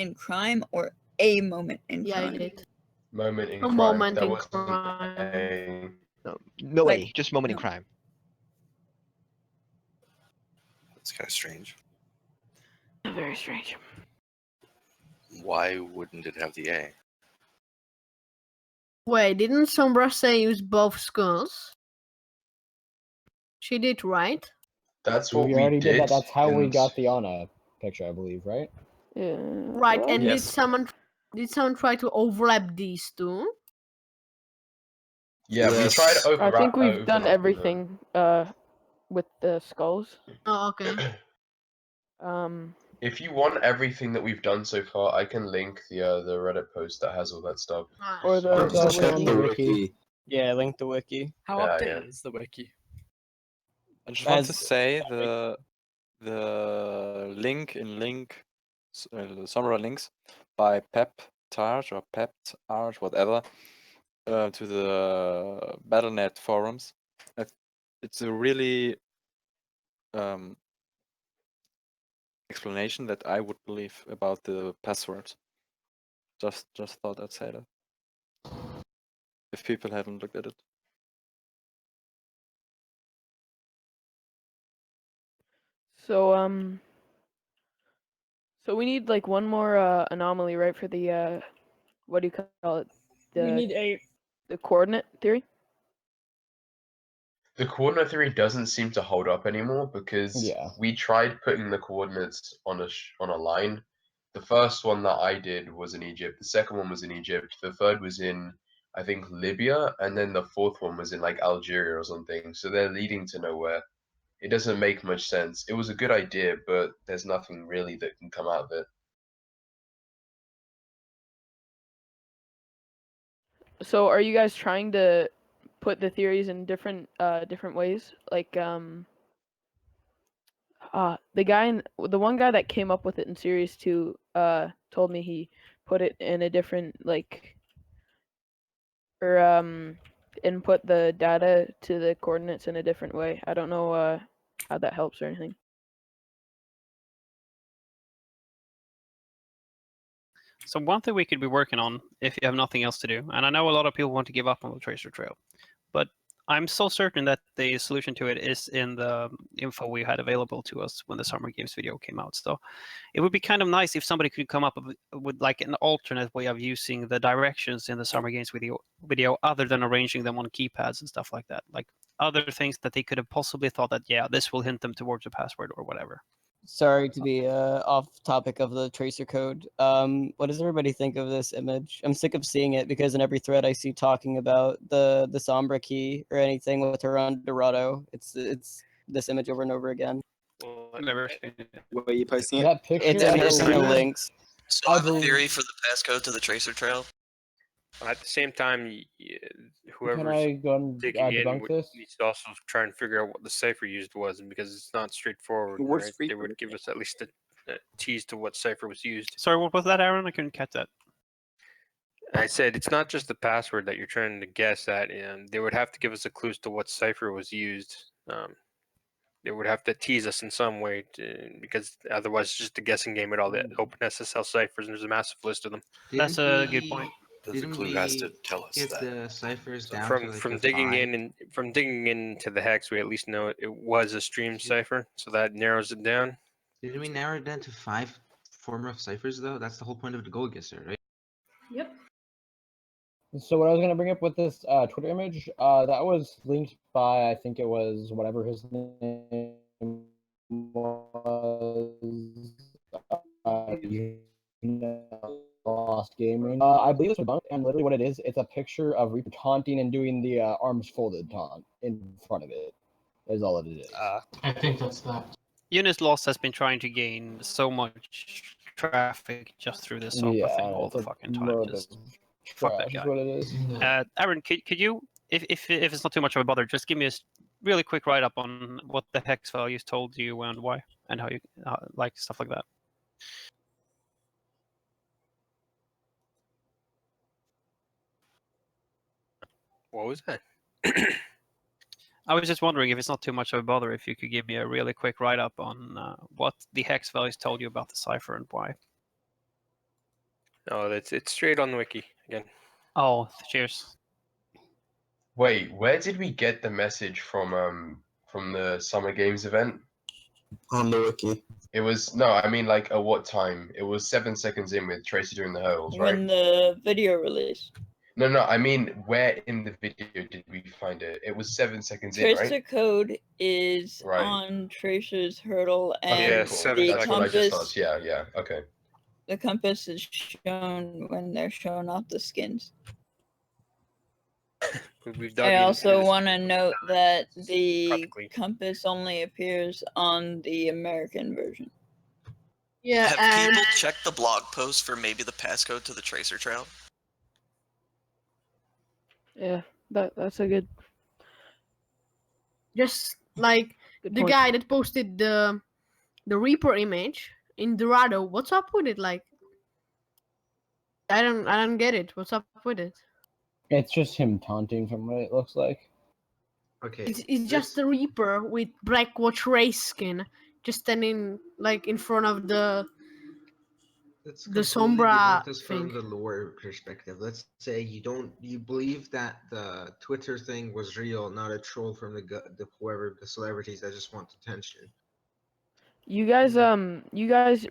in crime or a moment in Yeah, crime? I did. Moment in A crime. moment That in wasn't crime. a... No Like, way, just moment in no. crime. It's kind of strange. Very strange. Why wouldn't it have the A? Wait, didn't Sombra say use both skulls? She did, right? That's what We we already did that. did. That's how we and- got the Anna picture, I believe, right? Yeah. Right, and Yes. did someone try to overlap these two? Yeah, we Yes. tried to I think we've done overlapping them. everything with the skulls. Oh, okay. If you want everything that we've done so far, I can link the Reddit post that has all that stuff. Or the Just wiki. on the wiki. Yeah, link the wiki. How Yeah, updated yeah. is the wiki? I just want to As- say the link in the Sombra links by Pep Targe or Pep Targe, whatever, to the Battle.net forums. It's a really explanation that I would believe about the password. Just thought I'd say that. If people haven't looked at it. So so we need like one more anomaly, right, for the what do you call it? The coordinate theory. The coordinate theory doesn't seem to hold up anymore because Yeah. we tried putting the coordinates on a line. The first one that I did was in Egypt. The second one was in Egypt. The third was in, I think, Libya, and then the fourth one was in like Algeria or something. So they're leading to nowhere. It doesn't make much sense. It was a good idea, but there's nothing really that can come out of it. So are you guys trying to put the theories in different ways? Like the one guy that came up with it in series 2 told me he put it in a different input the data to the coordinates in a different way. I don't know how that helps or anything. So one thing we could be working on if you have nothing else to do, and I know a lot of people want to give up on the tracer trail, but I'm so certain that the solution to it is in the info we had available to us when the Summer Games video came out. So it would be kind of nice if somebody could come up with like an alternate way of using the directions in the Summer Games video other than arranging them on keypads and stuff like that. Like other things that they could have possibly thought that, yeah, this will hint them towards a password or whatever. Sorry to be off topic of the tracer code. What does everybody think of this image? I'm sick of seeing it because in every thread I see talking about the Sombra key or anything with her on Dorado. It's this image over and over again. Well, I've never seen it. What are you posting it? That picture. It's in her links. So I have a theory for the passcode to the tracer trail. At the same time, whoever's Can I go and digging in debunk this? needs to also try and figure out what the cipher used was, because it's not straightforward. Works Right? for They would give us at least a tease to what cipher was used. Sorry, what was that, Aaron? I couldn't catch that. I said it's not just the password that you're trying to guess at, and they would have to give us a clue as to what cipher was used. They would have to tease us in some way, because otherwise it's just a guessing game at all the open SSL ciphers, and there's a massive list of them. That's a good point. The clue has to tell us that. The ciphers down From digging into the hex, we at least know it was a stream cipher, so that narrows it down. Didn't we narrow it down to 5 former of ciphers though? That's the whole point of the goal guesser, right? Yep. So what I was gonna bring up with this Twitter image, that was linked by, I think it was whatever his name was, Lost Gaming. I believe it's debunked, and literally what it is, it's a picture of Reaper taunting and doing the arms folded taunt in front of it. Is all it is. I think that's that. Unis Lost has been trying to gain so much traffic just through this Sombra thing all the fucking time. Just fuck that guy. What it is. Aaron, could you, if it's not too much of a bother, just give me a really quick write up on what the hex values told you and why, and how you like stuff like that. What was that? I was just wondering if it's not too much of a bother if you could give me a really quick write up on what the hex values told you about the cipher and why. Oh, it's straight on the wiki again. Oh, cheers. Wait, where did we get the message from the Summer Games event? On the wiki. It was no, I mean like at what time? It was 7 seconds in with Tracy doing the hurdles, right? When the video release. No, I mean where in the video did we find it? It was 7 seconds in, Tracer right? code is Right. on Tracer's hurdle, and Okay, Yeah, cool. 7 That's what I just compass. asked. Yeah, okay. The compass is shown when they're showing off the skins. We've dug I into also this want to note that the practically. compass only appears on the American version. Yeah, Have and people checked the blog post for maybe the passcode to the tracer trail? Yeah, that's a good. just like Good the point. guy that posted the Reaper image in Dorado, what's up with it? Like, I don't get it. What's up with it? It's just him taunting from what it looks like. Okay. It's just the Reaper with Blackwatch race skin, just standing like in front of the Let's the completely Sombra debunk this thing. from the lore perspective. Let's say you believe that the Twitter thing was real, not a troll from the whoever the celebrities that just want attention. You guys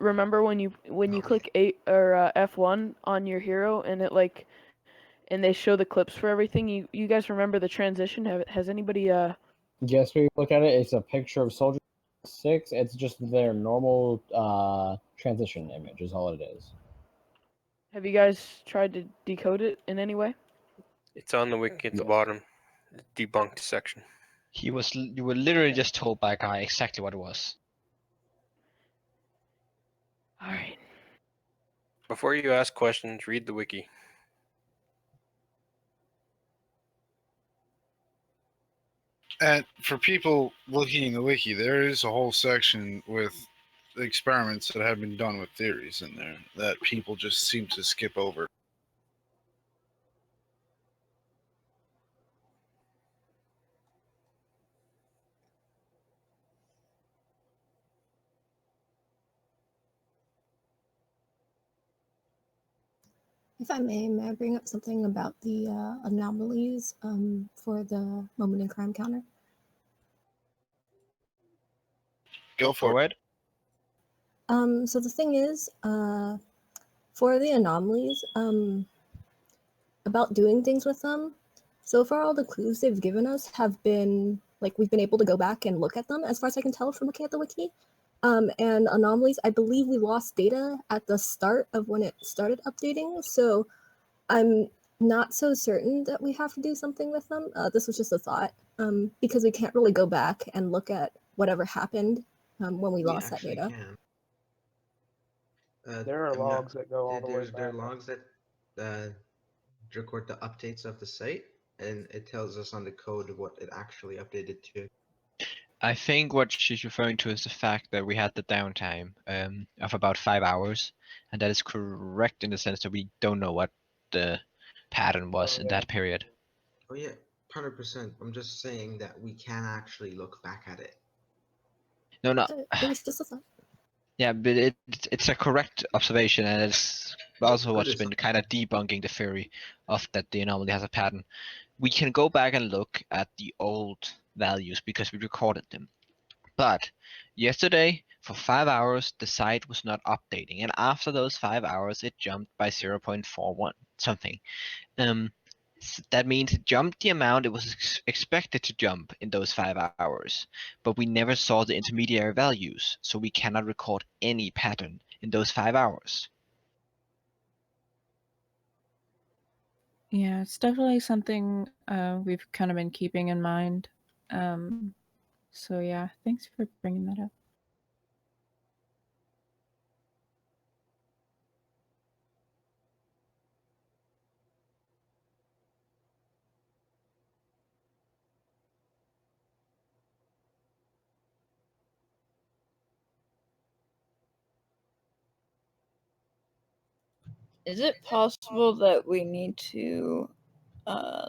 remember when you click 8 or F1 on your hero and it like, and they show the clips for everything? You guys remember the transition? Has anybody Yes, we look at it. It's a picture of Soldier 6. It's just their normal transition image is all it is. have you guys tried to decode it in any way? It's on the wiki at the Yes. bottom, the debunked section. You were literally just told by a guy exactly what it was. All right. Before you ask questions, read the wiki. And for people looking in the wiki, there is a whole section with experiments that have been done with theories in there that people just seem to skip over. If I may I bring up something about the anomalies for the moment in crime counter? Go for it. So the thing is, for the anomalies, about doing things with them, so far all the clues they've given us have been, like, we've been able to go back and look at them, as far as I can tell from looking at the wiki. And anomalies, I believe we lost data at the start of when it started updating, so I'm not so certain that we have to do something with them. This was just a thought, because we can't really go back and look at whatever happened when we lost that actually data. There are logs that go all the way There are back. logs that record the updates of the site, and it tells us on the code what it actually updated to. I think what she's referring to is the fact that we had the downtime of about 5 hours, and that is correct in the sense that we don't know what the pattern was in that period. Oh yeah, 100%. I'm just saying that we can actually look back at it. No, It was just a thought. yeah, but it's a correct observation, and it's also what's been kind of debunking the theory of that the anomaly has a pattern. We can go back and look at the old values because we recorded them. But yesterday, for 5 hours, the site was not updating, and after those 5 hours, it jumped by 0.41 something. That means it jumped the amount it was expected to jump in those 5 hours, but we never saw the intermediary values, so we cannot record any pattern in those 5 hours. Yeah, it's definitely something we've kind of been keeping in mind. So yeah, thanks for bringing that up. Is it possible that we need to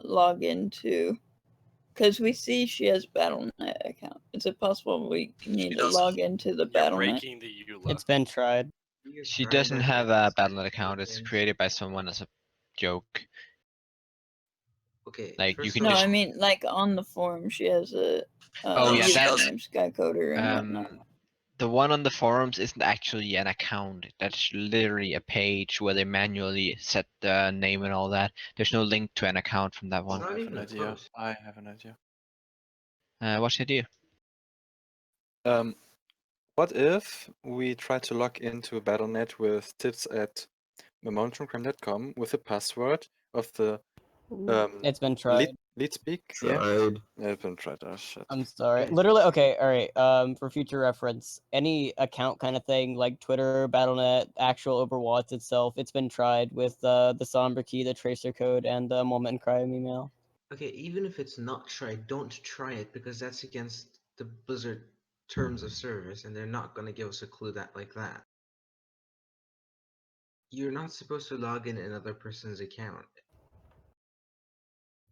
log into, because we see she has Battle.net account. Is it possible we need to log into the Battle.net? It's been tried. She doesn't have a Battle.net account. It's created by someone as a joke. Okay. Like you first can of No, just I mean like on the forum she has a Oh, yeah, that- username Skycoder and whatnot. the one on the forums isn't actually an account. That's literally a page where they manually set the name and all that. There's no link to an account from that one. I have an idea. I have an idea. What's the idea? What if we try to log into Battle.net with tips@momentumcrime.com with the password of the It's been tried. lead speak? Tried. Yeah, it's been tried. Oh shit. I'm sorry. Literally, okay, all right. For future reference, any account kind of thing like Twitter, Battle.net, actual Overwatch itself, it's been tried with the Sombra key, the tracer code, and the Moment in Crime email. Okay, even if it's not tried, don't try it because that's against the Blizzard terms of service, and they're not going to give us a clue that like that. You're not supposed to log in another person's account.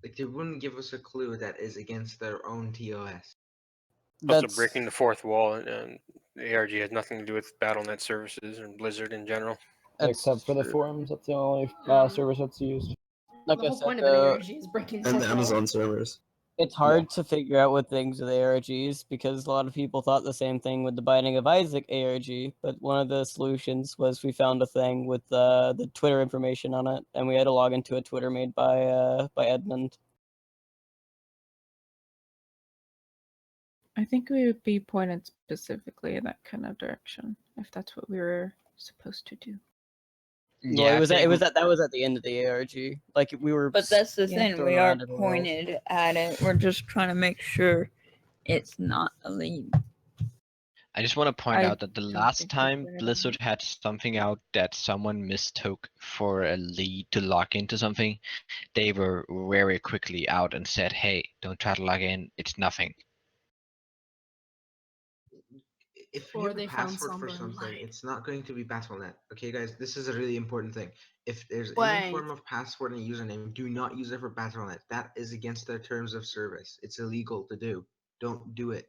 Like they wouldn't give us a clue that is against their own TOS. Also, breaking the fourth wall, and the ARG has nothing to do with Battle.net services and Blizzard in general. Except for the forums, that's the only service that's used. Like The I whole said, point of an ARG is breaking And the fourth Amazon wall. servers. It's hard to figure out what things with ARGs because a lot of people thought the same thing with the Binding of Isaac ARG. But one of the solutions was we found a thing with the Twitter information on it, and we had to log into a Twitter made by Edmund. I think we would be pointed specifically in that kind of direction if that's what we were supposed to do. Well, it was that was at the end of the ARG. Like we were. But that's the yeah, thing, throwing we are around everywhere else. pointed at it. We're just trying to make sure it's not a lead. I just want to point I out that the don't last think we time put it on Blizzard had something out that someone mistook for a lead to log into something, they were very quickly out and said, hey, don't try to log in, it's nothing. If you Or have a they found password for Sombra and something, lied. it's not going to be Battle.net. Okay, guys, this is a really important thing. If there's any Wait. form of password and username, do not use it for Battle.net. That is against their terms of service. It's illegal to do. Don't do it.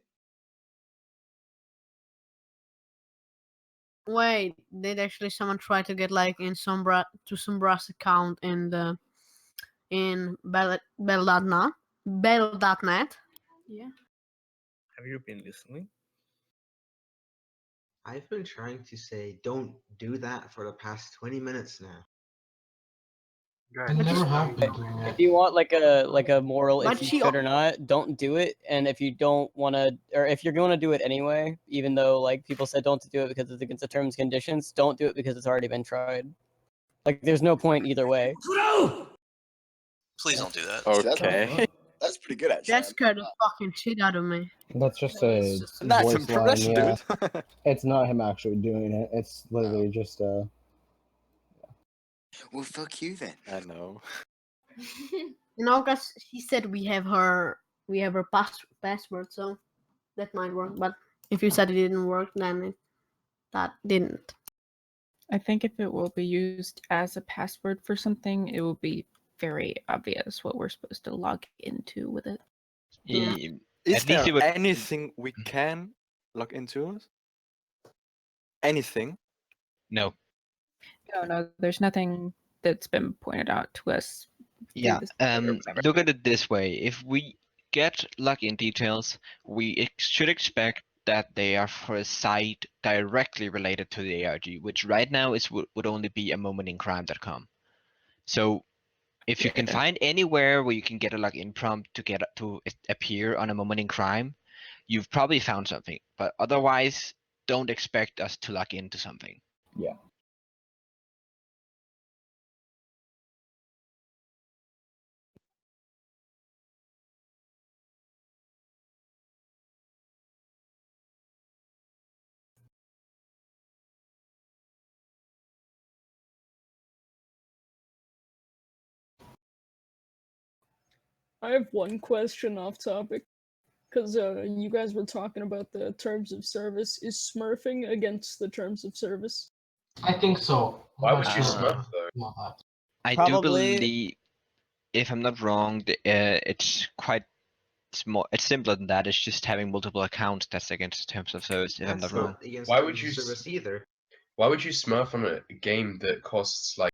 Wait, did actually someone try to get like in Sombra's account in the Battle.net? Battle.net? Yeah. Have you been listening? I've been trying to say don't do that for the past 20 minutes now. I never have been doing If it. you want like a moral, But if you she should or not, don't do it. And if you don't want to, or if you're going to do it anyway, even though like people said don't do it because it's against the terms and conditions, don't do it because it's already been tried. Like there's no point either way. Please don't do that. Okay. That's pretty good, actually. That scared the fucking shit out of me. That's just a That's voice line, impressive, yeah. dude. It's not him actually doing it. It's literally just Well, fuck you then. I know. You know, because she said we have her password, so that might work. But if you said it didn't work, then that didn't. I think if it will be used as a password for something, it will be very obvious what we're supposed to log into with it. Yeah. Is At least there it would- anything we can log into? Anything? No. No, there's nothing that's been pointed out to us. Yeah, through this look at it this way. If we get login details, we should expect that they are for a site directly related to the ARG, which right now would only be a momentincrime.com. So if you can find anywhere where you can get a login prompt to appear on a Moment in Crime, you've probably found something. But otherwise, don't expect us to log into something. yeah. I have one question off topic, because you guys were talking about the terms of service. Is smurfing against the terms of service? I think so. Why would Not you sure smurf though? about that. I do Probably- believe, if I'm not wrong, it's quite small. It's simpler than that. It's just having multiple accounts that's against the terms of service. If I'm That's not wrong. not against Why terms would of you service either. Why would you smurf on a game that costs like